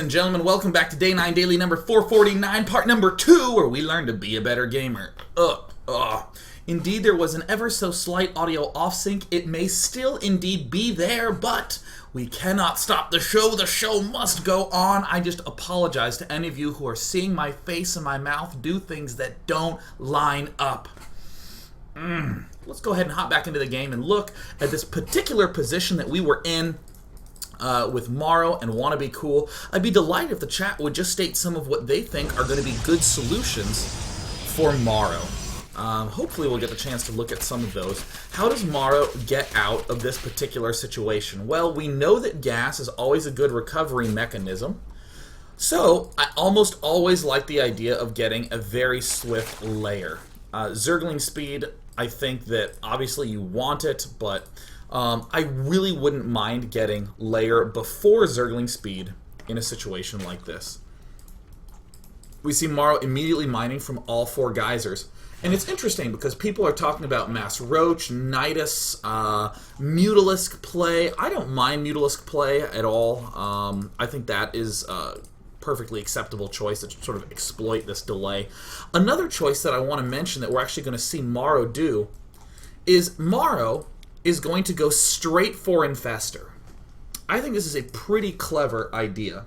And gentlemen, welcome back to Day 9 Daily number 449, part number 2, where we learn to be a better gamer. Indeed, there was an ever so slight audio off-sync. It may still indeed be there, but we cannot stop the show. The show must go on. I just apologize to any of you who are seeing my face and my mouth do things that don't line up. Let's go ahead and hop back into the game and look at this particular position that we were in with Morrow and wannabecool. I'd be delighted if the chat would just state some of what they think are going to be good solutions for Morrow. Hopefully we'll get the chance to look at some of those. How does Morrow get out of this particular situation? Well, we know that gas is always a good recovery mechanism. So, I almost always like the idea of getting a very swift layer. Zergling speed, I think that obviously you want it, but I really wouldn't mind getting layer before Zergling speed in a situation like this. We see Morrow immediately mining from all 4 geysers. And it's interesting because people are talking about Mass Roach, Nydus, Mutalisk play. I don't mind Mutalisk play at all. I think that is a perfectly acceptable choice to sort of exploit this delay. Another choice that I want to mention that we're actually going to see Morrow do is Morrow is going to go straight for Infestor. I think this is a pretty clever idea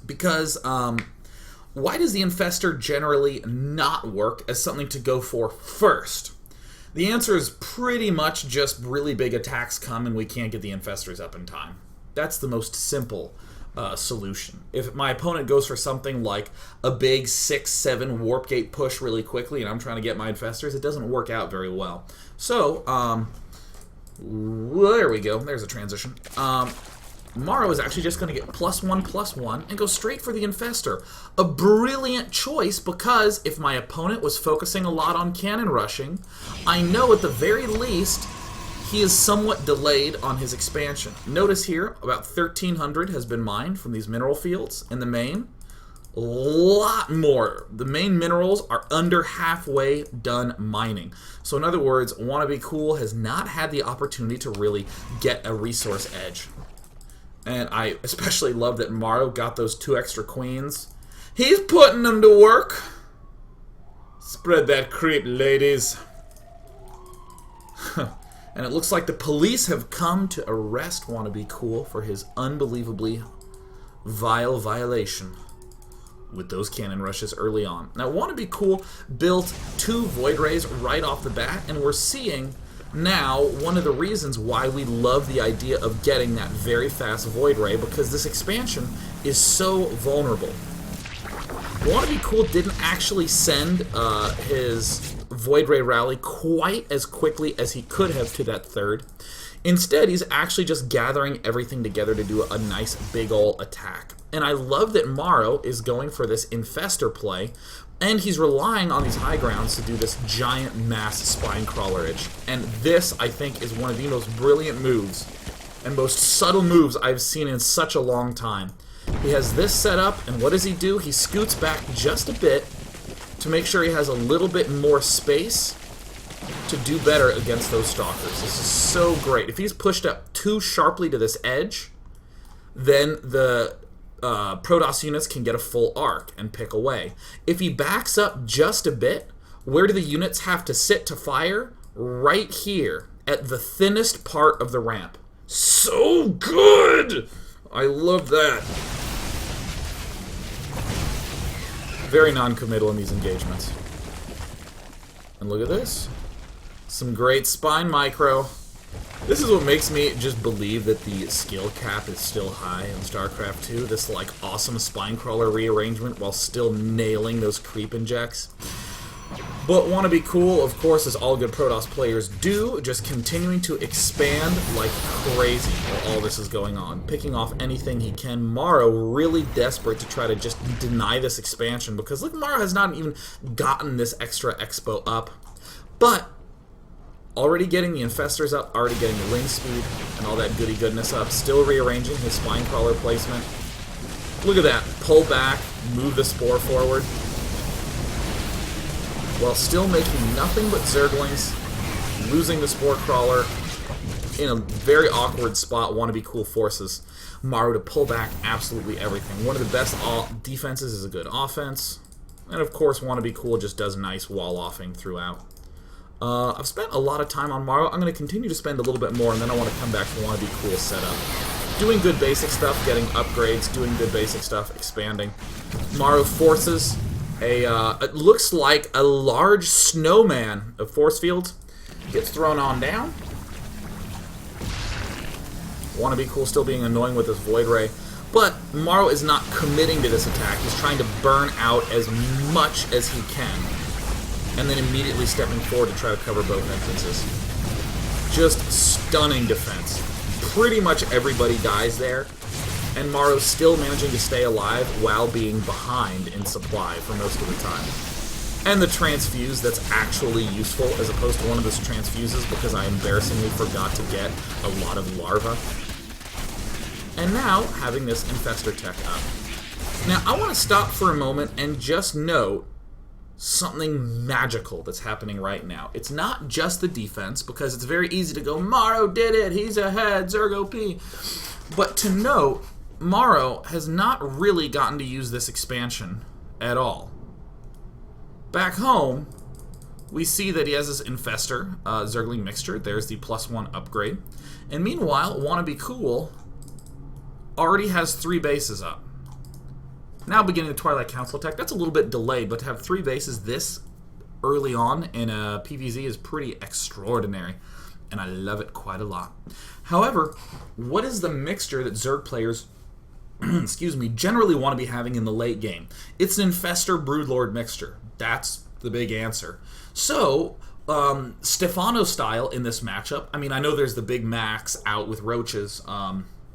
because why does the Infestor generally not work as something to go for first? The answer is pretty much just really big attacks come and we can't get the Infestors up in time. That's the most simple solution. If my opponent goes for something like a big 6-7 warp gate push really quickly and I'm trying to get my Infestors, it doesn't work out very well. So, there we go. There's a transition. Morrow is actually just going to get +1/+1 and go straight for the Infestor. A brilliant choice because if my opponent was focusing a lot on cannon rushing, I know at the very least he is somewhat delayed on his expansion. Notice here, about 1,300 has been mined from these mineral fields in the main. A lot more. The main minerals are under halfway done mining. So in other words, wannabecool has not had the opportunity to really get a resource edge. And I especially love that Morrow got those 2 extra queens. He's putting them to work. Spread that creep, ladies. And it looks like the police have come to arrest wannabecool for his unbelievably vile violation with those cannon rushes early on. Now, wannabecool built 2 Void Rays right off the bat, and we're seeing now one of the reasons why we love the idea of getting that very fast Void Ray, because this expansion is so vulnerable. wannabecool didn't actually send his Void Ray rally quite as quickly as he could have to that 3rd. Instead, he's actually just gathering everything together to do a nice big ol' attack. And I love that Morrow is going for this Infestor play, and he's relying on these high grounds to do this giant mass spine crawlerage. And this, I think, is one of the most brilliant moves and most subtle moves I've seen in such a long time. He has this set up, and what does he do? He scoots back just a bit to make sure he has a little bit more space to do better against those stalkers. This is so great. If he's pushed up too sharply to this edge, then the Protoss units can get a full arc and pick away. If he backs up just a bit, where do the units have to sit to fire? Right here, at the thinnest part of the ramp. So good! I love that. Very non-committal in these engagements. And look at this. Some great spine micro. This is what makes me just believe that the skill cap is still high in StarCraft 2. This like awesome spine crawler rearrangement while still nailing those creep injects. But wannabecool, of course, as all good Protoss players do, just continuing to expand like crazy while all this is going on. Picking off anything he can. Morrow really desperate to try to just deny this expansion because look, Morrow has not even gotten this extra expo up. But already getting the Infestors up, already getting the ring speed and all that goody goodness up, still rearranging his spine crawler placement. Look at that. Pull back, move the spore forward, while still making nothing but Zerglings, losing the spore crawler in a very awkward spot wannabecool forces. Morrow to pull back absolutely everything. One of the best defenses is a good offense. And of course, WannaBeCool just does nice wall-offing throughout. I've spent a lot of time on Morrow. I'm going to continue to spend a little bit more, and then I want to come back to WannaBeCool setup. Doing good basic stuff, getting upgrades, doing good basic stuff, expanding. Morrow forces it looks like a large snowman of force fields. Gets thrown on down. WannaBeCool still being annoying with his Void Ray. But Morrow is not committing to this attack. He's trying to burn out as much as he can. And then immediately stepping forward to try to cover both entrances. Just stunning defense. Pretty much everybody dies there. And Morrow's still managing to stay alive while being behind in supply for most of the time. And the transfuse that's actually useful as opposed to one of those transfuses because I embarrassingly forgot to get a lot of larvae. And now, having this Infestor tech up. Now, I want to stop for a moment and just note something magical that's happening right now. It's not just the defense, because it's very easy to go, Morrow did it, he's ahead, Zerg OP. But to note, Morrow has not really gotten to use this expansion at all. Back home, we see that he has this Infestor, Zergling Mixture. There's the +1 upgrade. And meanwhile, WannaBeCool already has 3 bases up. Now beginning the Twilight Council attack. That's a little bit delayed, but to have 3 bases this early on in a PvZ is pretty extraordinary, and I love it quite a lot. However, what is the mixture that Zerg players excuse me, generally want to be having in the late game? It's an Infestor Broodlord mixture. That's the big answer. So, Stefano style in this matchup, I mean, I know there's the big max out with roaches,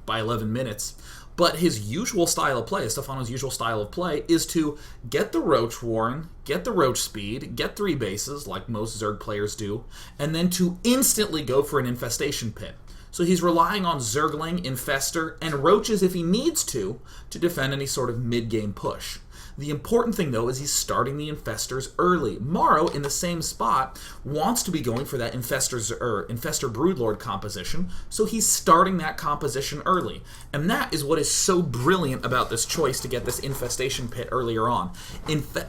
by 11 minutes, but his usual style of play, Stefano's usual style of play, is to get the Roach Warren, get the Roach Speed, get 3 bases, like most Zerg players do, and then to instantly go for an Infestation Pit. So he's relying on Zergling, Infestor, and Roaches if he needs to defend any sort of mid-game push. The important thing, though, is he's starting the Infestors early. Morrow, in the same spot, wants to be going for that Infestor Broodlord composition, so he's starting that composition early. And that is what is so brilliant about this choice to get this Infestation Pit earlier on.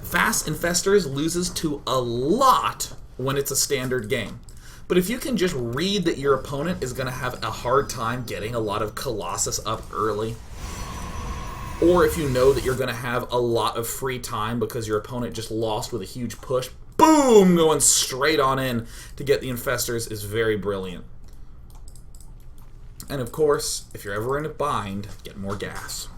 Fast Infestors loses to a lot when it's a standard game. But if you can just read that your opponent is going to have a hard time getting a lot of Colossus up early, or if you know that you're going to have a lot of free time because your opponent just lost with a huge push, boom, going straight on in to get the Infestors is very brilliant. And of course, if you're ever in a bind, get more gas.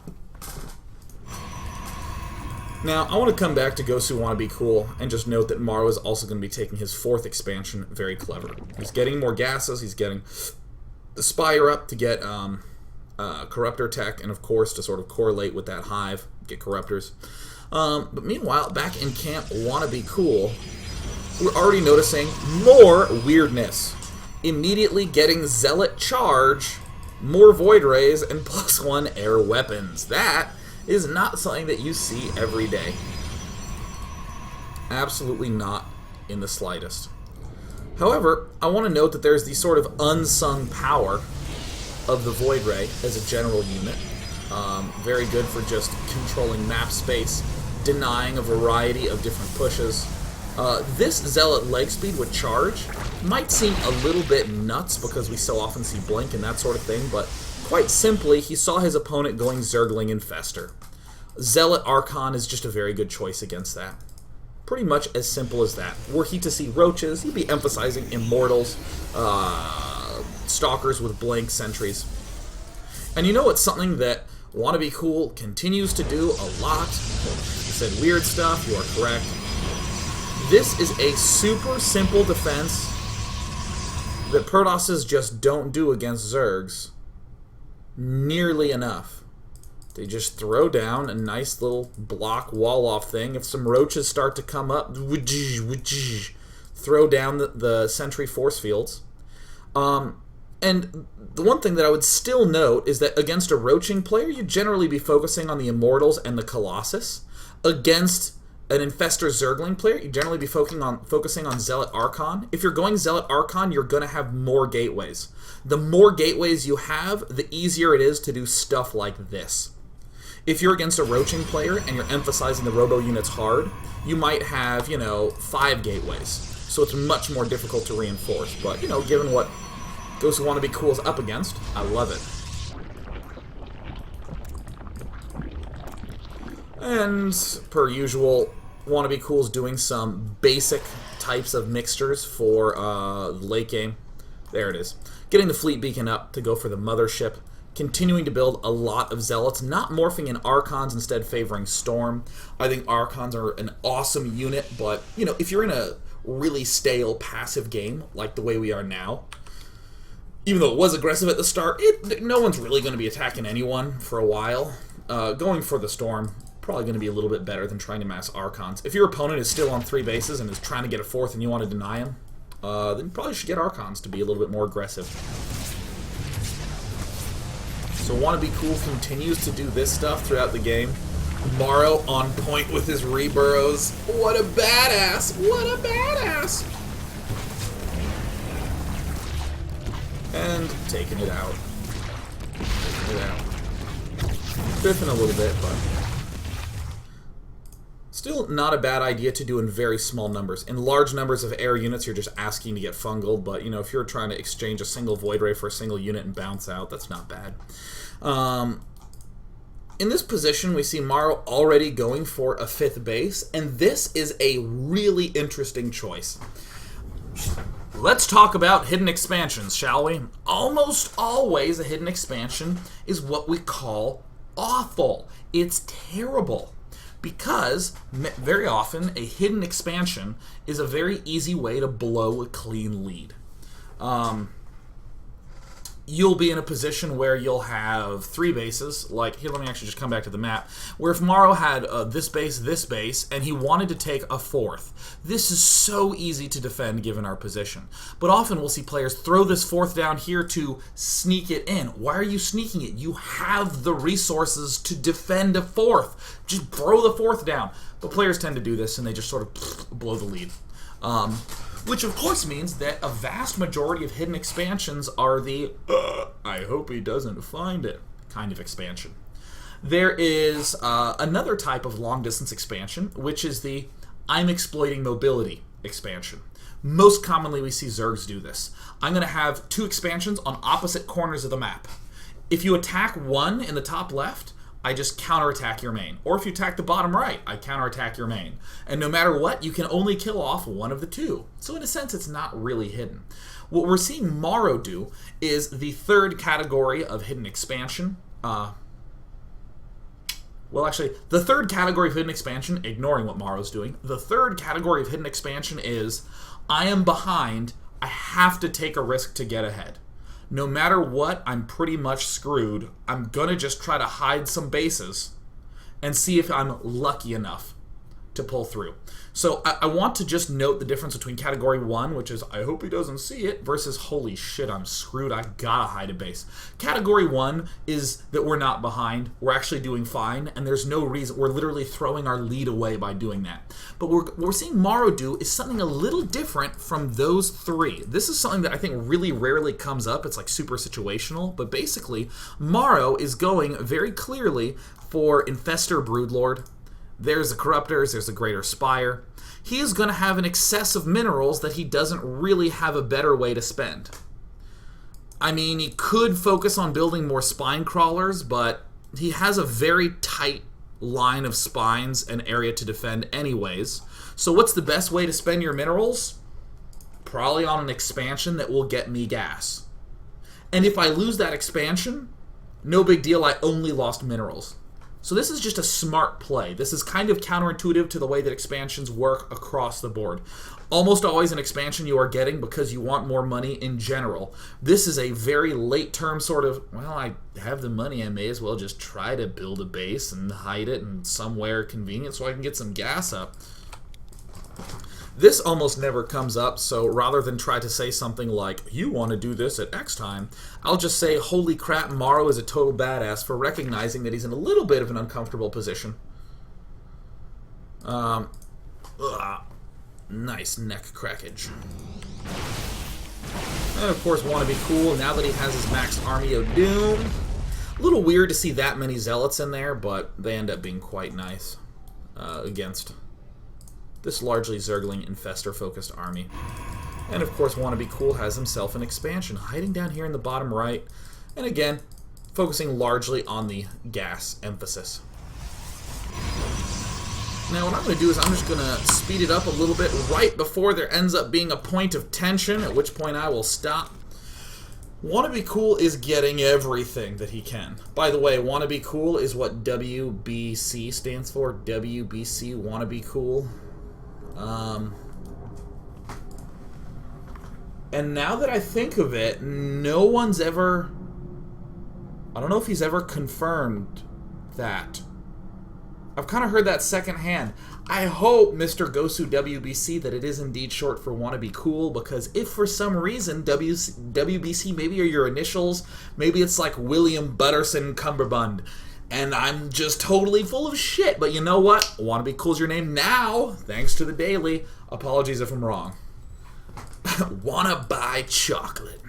Now, I want to come back to Gosu WannaBeCool and just note that Morrow is also going to be taking his 4th expansion very clever. He's getting more gases, he's getting the Spire up to get Corruptor tech, and of course to sort of correlate with that hive, get Corruptors. But meanwhile, back in camp WannaBeCool, we're already noticing more weirdness. Immediately getting Zealot charge, more Void Rays, and +1 air weapons. That is not something that you see every day. Absolutely not in the slightest. However, I want to note that there's the sort of unsung power of the Void Ray as a general unit. Very good for just controlling map space, denying a variety of different pushes. This Zealot leg speed with charge might seem a little bit nuts because we so often see blink and that sort of thing, but quite simply, he saw his opponent going Zergling Infestor. Zealot Archon is just a very good choice against that. Pretty much as simple as that. Were he to see Roaches, he'd be emphasizing Immortals, Stalkers with Blink, Sentries. And you know what's something that WannaBeCool continues to do a lot? You said weird stuff, you are correct. This is a super simple defense that Protosses just don't do against Zergs nearly enough. They just throw down a nice little block wall-off thing. If some Roaches start to come up, throw down the Sentry force fields. And the one thing that I would still note is that against a Roaching player, you'd generally be focusing on the Immortals and the Colossus. Against an Infestor Zergling player, you generally be focusing on Zealot Archon. If you're going Zealot Archon, you're going to have more gateways. The more gateways you have, the easier it is to do stuff like this. If you're against a Roaching player and you're emphasizing the robo units hard, you might have, 5 gateways. So it's much more difficult to reinforce. But, given what Those Who Want to Be Cool is up against, I love it. And, per usual, Wannabe Cool's doing some basic types of mixtures for the late game. There it is. Getting the Fleet Beacon up to go for the Mothership. Continuing to build a lot of Zealots, not morphing in Archons, instead favoring Storm. I think Archons are an awesome unit, but, if you're in a really stale, passive game, like the way we are now, even though it was aggressive at the start, no one's really going to be attacking anyone for a while. Going for the Storm, probably going to be a little bit better than trying to mass Archons. If your opponent is still on 3 bases and is trying to get a 4th and you want to deny him, then you probably should get Archons to be a little bit more aggressive. So Wannabe Cool continues to do this stuff throughout the game. Morrow on point with his reburrows. What a badass! What a badass! And taking it out. Taking it out. Biffing a little bit, but still not a bad idea to do in very small numbers. In large numbers of air units, you're just asking to get fungled, but, if you're trying to exchange a single Void Ray for a single unit and bounce out, that's not bad. In this position, we see Morrow already going for a 5th base, and this is a really interesting choice. Let's talk about hidden expansions, shall we? Almost always a hidden expansion is what we call awful. It's terrible. Because, very often, a hidden expansion is a very easy way to blow a clean lead. You'll be in a position where you'll have 3 bases, like, here, let me actually just come back to the map, where if Morrow had this base, and he wanted to take a 4th, this is so easy to defend given our position. But often we'll see players throw this 4th down here to sneak it in. Why are you sneaking it? You have the resources to defend a 4th. Just throw the 4th down. But players tend to do this, and they just sort of blow the lead. Which, of course, means that a vast majority of hidden expansions are the, I hope he doesn't find it, kind of expansion. There is another type of long-distance expansion, which is the I'm exploiting mobility expansion. Most commonly, we see Zergs do this. I'm going to have 2 expansions on opposite corners of the map. If you attack one in the top left, I just counterattack your main. Or if you attack the bottom right, I counterattack your main. And no matter what, you can only kill off one of the 2. So in a sense, it's not really hidden. What we're seeing Morrow do is the 3rd category of hidden expansion. Well, actually, the 3rd category of hidden expansion, ignoring what Morrow's doing, the 3rd category of hidden expansion is, I am behind, I have to take a risk to get ahead. No matter what, I'm pretty much screwed. I'm going to just try to hide some bases and see if I'm lucky enough to pull through. So I want to just note the difference between Category 1, which is, I hope he doesn't see it, versus, holy shit, I'm screwed, I gotta hide a base. Category 1 is that we're not behind, we're actually doing fine, and there's no reason, we're literally throwing our lead away by doing that. But what we're seeing Morrow do is something a little different from those 3. This is something that I think really rarely comes up, it's like super situational, but basically, Morrow is going very clearly for Infestor Broodlord. There's the Corruptors, there's the Greater Spire. He is going to have an excess of minerals that he doesn't really have a better way to spend. I mean, he could focus on building more spine crawlers, but he has a very tight line of spines and area to defend anyways. So what's the best way to spend your minerals? Probably on an expansion that will get me gas. And if I lose that expansion, no big deal, I only lost minerals. So this is just a smart play. This is kind of counterintuitive to the way that expansions work across the board. Almost always an expansion you are getting because you want more money in general. This is a very late-term sort of, well, I have the money, I may as well just try to build a base and hide it in somewhere convenient so I can get some gas up. This almost never comes up, so rather than try to say something like, you want to do this at X time, I'll just say, holy crap, Morrow is a total badass for recognizing that he's in a little bit of an uncomfortable position. Nice neck crackage. And of course, wannabecool, now that he has his max Army of Doom. A little weird to see that many zealots in there, but they end up being quite nice against this largely Zergling infestor-focused army. And of course, wannabecool has himself an expansion, hiding down here in the bottom right. And again, focusing largely on the gas emphasis. Now what I'm going to do is I'm just going to speed it up a little bit right before there ends up being a point of tension, at which point I will stop. Wannabecool is getting everything that he can. By the way, wannabecool is what WBC stands for. WBC, wannabecool. And now that I think of it, no one's ever... I don't know if he's ever confirmed that. I've kind of heard that secondhand. I hope, Mr. Gosu WBC, that it is indeed short for wannabecool, because if for some reason WBC maybe are your initials, maybe it's like William Butterson Cumberbund, and I'm just totally full of shit. But you know what? Wannabecool's your name now, thanks to the daily. Apologies if I'm wrong. Wanna buy chocolate.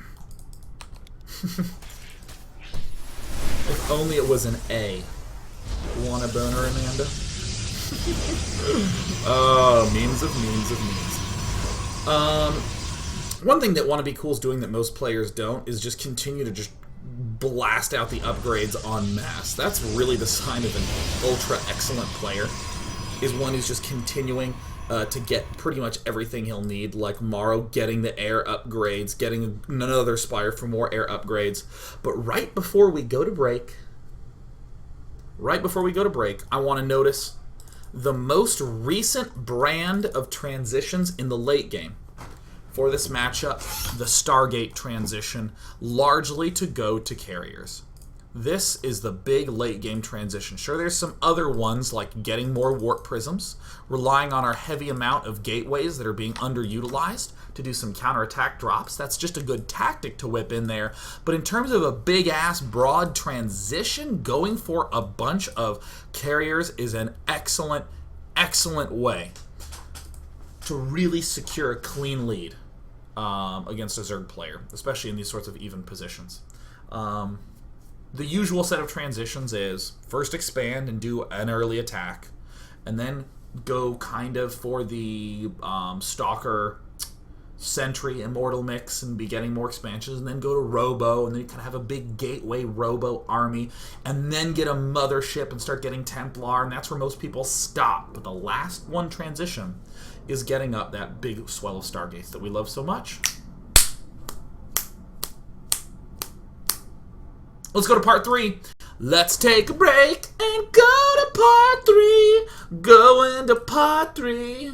If only it was an A. Wanna boner, Amanda? Oh, memes of memes of memes. One thing that wannabecool's doing that most players don't is just continue to just blast out the upgrades en masse. That's really the sign of an ultra excellent player, is one who's just continuing to get pretty much everything he'll need, like Morrow getting the air upgrades, getting another Spire for more air upgrades. But right before we go to break, I want to notice the most recent brand of transitions in the late game. For this matchup, the Stargate transition, largely to go to carriers. This is the big late game transition. Sure, there's some other ones like getting more warp prisms, relying on our heavy amount of gateways that are being underutilized to do some counterattack drops. That's just a good tactic to whip in there. But in terms of a big ass broad transition, going for a bunch of carriers is an excellent, excellent way to really secure a clean lead against a Zerg player, especially in these sorts of even positions. The usual set of transitions is first expand and do an early attack, and then go kind of for the Stalker Sentry Immortal mix and be getting more expansions, and then go to Robo, and then you kind of have a big gateway Robo army, and then get a Mothership and start getting Templar, and that's where most people stop. But the last one transition is getting up that big swell of Stargates that we love so much. Let's go to part 3. Let's take a break and go to part 3. Go into part 3.